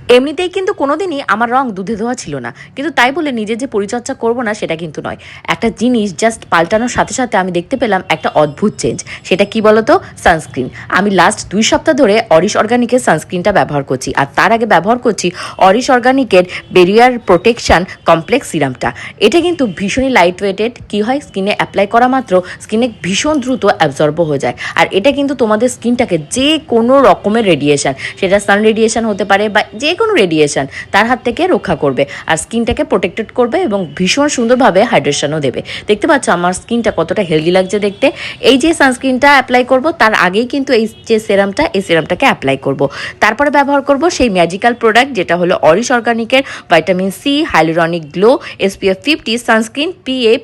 এমনিতেই কিন্তু কোনোদিনই আমার রং দুধে ধোয়া ছিল না, কিন্তু তাই বলে নিজের যে পরিচর্যা করব না সেটা কিন্তু নয়। একটা জিনিস জাস্ট পাল্টানোর সাথে সাথে আমি দেখতে পেলাম একটা অদ্ভুত চেঞ্জ। সেটা কি বলতো? সানস্ক্রিন। আমি লাস্ট 2 সপ্তাহ ধরে অরিশ অর্গানিকের সানস্ক্রিনটা ব্যবহার করছি, আর তার আগে ব্যবহার করছি অরিশ অর্গানিকের বেরিয়ার প্রোটেকশন কমপ্লেক্স সিরামটা। এটা কিন্তু ভীষণই লাইট ওয়েটেড। কী হয়, স্কিনে অ্যাপ্লাই করা মাত্র স্কিনে ভীষণ দ্রুত অ্যাবজর্ব হয়ে যায়। আর এটা কিন্তু তোমাদের স্কিনটাকে যে কোনো রকমের রেডিয়েশন, সেটা সান রেডিয়েশন হতে পারে বা যে কোনো রেডিয়েশন, তার হাত থেকে রক্ষা করবে আর স্কিনটাকে প্রোটেক্টেড করবে এবং ভীষণ সুন্দরভাবে হাইড্রেশনও দেবে। দেখতে পাচ্ছ আমার স্কিনটা কতটা হেলদি লাগছে দেখতে। এই যে সানস্ক্রিনটা অ্যাপ্লাই করব তার আগেই কিন্তু এই যে সেরামটা, এই সেরামটাকে অ্যাপ্লাই করব। তারপরে ব্যবহার করব সেই ম্যাজিক্যাল প্রোডাক্ট যেটা হলো অরিশ অর্গানিকের vitamin C hyaluronic glow SPF 50 sunscreen PA++++,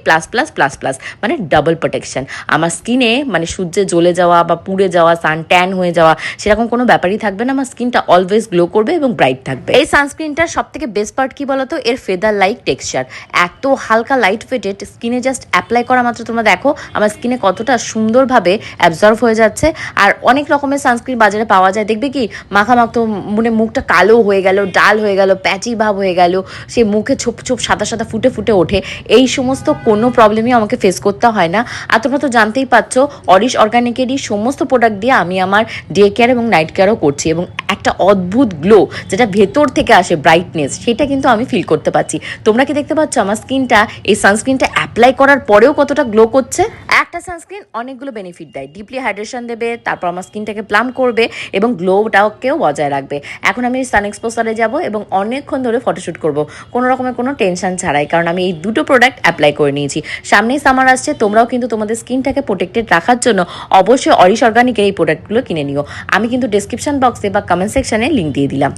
মানে ডাবল প্রোটেকশন। আমার স্কিনে মানে সূর্যে জ্বলে যাওয়া বা পুড়ে যাওয়া, সান ট্যান হয়ে যাওয়া সেরকম কোনো ব্যাপারই থাকবে না। আমার স্কিনটা অলওয়েজ গ্লো করবে এবং ব্রাইট থাকবে। এই সানস্ক্রিনটার সব থেকে বেস্ট পার্ট কি বলতো? এর ফেদার লাইক টেক্সচার। এত হালকা লাইট ওয়েটেড, স্কিনে জাস্ট অ্যাপ্লাই করা মাত্র তোমরা দেখো আমার স্কিনে কতটা সুন্দরভাবে অ্যাবজর্ভ হয়ে যাচ্ছে। আর অনেক রকমের সানস্ক্রিন বাজারে পাওয়া যায়, দেখবে কি মাখামাখতো মানে মুখটা কালো হয়ে গেল, ডাল হয়ে গেল, প্যাচি ভাব হয়ে গেল, সে মুখে ছোপ ছোপ সাদা সাদা ফুটে ফুটে ওঠে। এই সমস্ত কোনো প্রবলেমই আমাকে ফেস করতে হয় না। আর তোমরা তো জানতেই পারছো অরিশ অর্গানিকেরই সমস্ত প্রোডাক্ট দিয়ে আমি আমার ডে কেয়ার এবং নাইট কেয়ারও করছি, এবং একটা অদ্ভুত গ্লো যেটা ভেতর থেকে আসে, ব্রাইটনেস, সেটা কিন্তু আমি ফিল করতে পারছি। তোমরা কি দেখতে পাচ্ছ আমার স্কিনটা এই সানস্ক্রিনটা অ্যাপ্লাই করার পরেও কতটা গ্লো করছে? একটা সানস্ক্রিন অনেকগুলো বেনিফিট দেয়। ডিপলি হাইড্রেশন দেবে, তারপর আমার স্কিনটাকে প্লাম করবে এবং গ্লোটাকেও বজায় রাখবে। এখন আমি সান এক্সপোজারে যাব এবং অনেকক্ষণ ধরে ফটোশ্যুট করব কোনো রকমের কোনো টেনশন ছাড়াই, কারণ আমি এই দুটো প্রোডাক্ট অ্যাপ্লাই করে নিয়েছি। সামনেই সামার আসছে, তোমরাও কিন্তু তোমাদের স্কিনটাকে প্রোটেক্টেড রাখার জন্য অবশ্যই অরিশ অর্গানিকের এই প্রোডাক্টগুলো কিনে নিও। আমি কিন্তু ডেসক্রিপশন বক্সে বা কমেন্ট সেকশনে লিঙ্ক দিয়ে দিলাম।